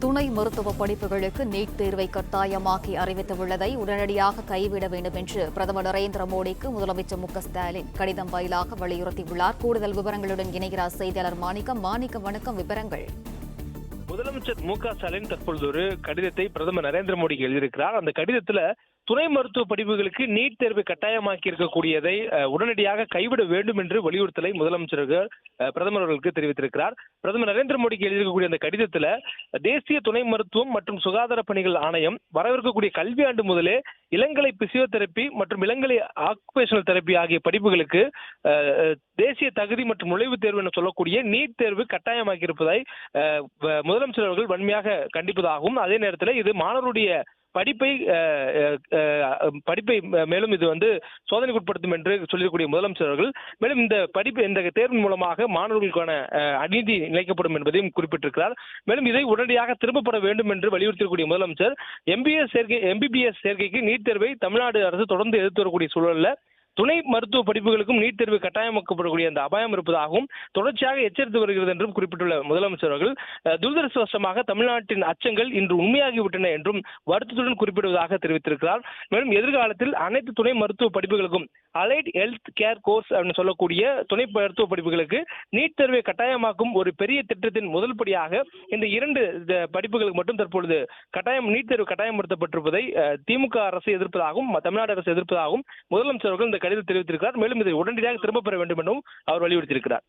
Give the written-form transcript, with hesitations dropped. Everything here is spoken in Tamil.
துணை மருத்துவ படிப்புகளுக்கு நீட் தேர்வை கட்டாயமாக்கி அறிவித்துள்ளதை உடனடியாக கைவிட வேண்டும் என்று பிரதமர் நரேந்திர மோடிக்கு முதலமைச்சர் மு.க.ஸ்டாலின் கடிதம் வாயிலாக வலியுறுத்தியுள்ளார். கூடுதல் விவரங்களுடன் இணைகிறார் செய்தியாளர் மாணிக்கம். வணக்கம், விவரங்கள். முதலமைச்சர் மு.க.ஸ்டாலின் தற்பொழுது ஒரு கடிதத்தை பிரதமர் நரேந்திர மோடிக்கு எழுதியிருக்கிறார். அந்த கடிதத்துல துணை மருத்துவ படிப்புகளுக்கு நீட் தேர்வை கட்டாயமாக்கி இருக்கக்கூடியதை உடனடியாக கைவிட வேண்டும் என்று வலியுறுத்தலை முதலமைச்சர்கள் பிரதமர் அவர்களுக்கு தெரிவித்திருக்கிறார். பிரதமர் நரேந்திர மோடிக்கு எழுதியிருக்கக்கூடிய அந்த கடிதத்துல தேசிய துணை மருத்துவம் மற்றும் சுகாதார பணிகள் ஆணையம் வரவிருக்கக்கூடிய கல்வி ஆண்டு முதலே இளங்கலை பிசியோதெரப்பி மற்றும் இளங்கலை ஆக்குபேஷனல் தெரப்பி ஆகிய படிப்புகளுக்கு தேசிய தகுதி மற்றும் நுழைவுத் தேர்வு என சொல்லக்கூடிய நீட் தேர்வு கட்டாயமாக்கி இருப்பதை முதலமைச்சர் அவர்கள் வன்மையாக கண்டிப்பதாக, அதே நேரத்தில் இது மாணவருடைய படிப்பை மேலும் இது சோதனைக்கு உட்படுத்தும் என்று சொல்லக்கூடிய முதலமைச்சர் அவர்கள் மேலும் இந்த தேர்வின் மூலமாக மாணவர்களுக்கான அநீதி இழைக்கப்படும் என்பதையும் குறிப்பிட்டிருக்கிறார். மேலும் இதை உடனடியாக திரும்பப்பட வேண்டும் என்று வலியுறுத்தக்கூடிய முதலமைச்சர் எம்பிபிஎஸ் சேர்க்கைக்கு நீட் தேர்வை தமிழ்நாடு அரசு தொடர்ந்து எதிர்த்து வரக்கூடிய சூழல்ல துணை மருத்துவ படிப்புகளுக்கும் நீட் தேர்வு கட்டாயமாக்கப்படக்கூடிய அந்த அபாயம் இருப்பதாகவும் தொடர்ச்சியாக எச்சரித்து வருகிறது என்றும் குறிப்பிட்டுள்ள முதலமைச்சர் அவர்கள் துரதிருஷ்டவசமாக தமிழ்நாட்டின் அச்சங்கள் இன்று உண்மையாகிவிட்டன என்றும் வருத்தத்துடன் குறிப்பிடுவதாக தெரிவித்திருக்கிறார். மேலும் எதிர்காலத்தில் அனைத்து துணை மருத்துவ படிப்புகளுக்கும் அலைட் ஹெல்த் கேர் கோர்ஸ் சொல்லக்கூடிய துணை மருத்துவ படிப்புகளுக்கு நீட் தேர்வை கட்டாயமாக்கும் ஒரு பெரிய திட்டத்தின் முதல் படியாக இந்த 2 படிப்புகளுக்கு மட்டும் தற்பொழுது நீட் தேர்வு கட்டாயப்படுத்தப்பட்டிருப்பதை திமுக அரசு எதிர்ப்பதாகவும் தமிழ்நாடு அரசு எதிர்ப்பதாகவும் முதலமைச்சர் அவர்கள் இந்த கடிதம் தெரிவித்திருக்கிறார். மேலும் இதை உடனடியாக திரும்பப் பெற வேண்டும் என்றும் அவர் வலியுறுத்தியிருக்கிறார்.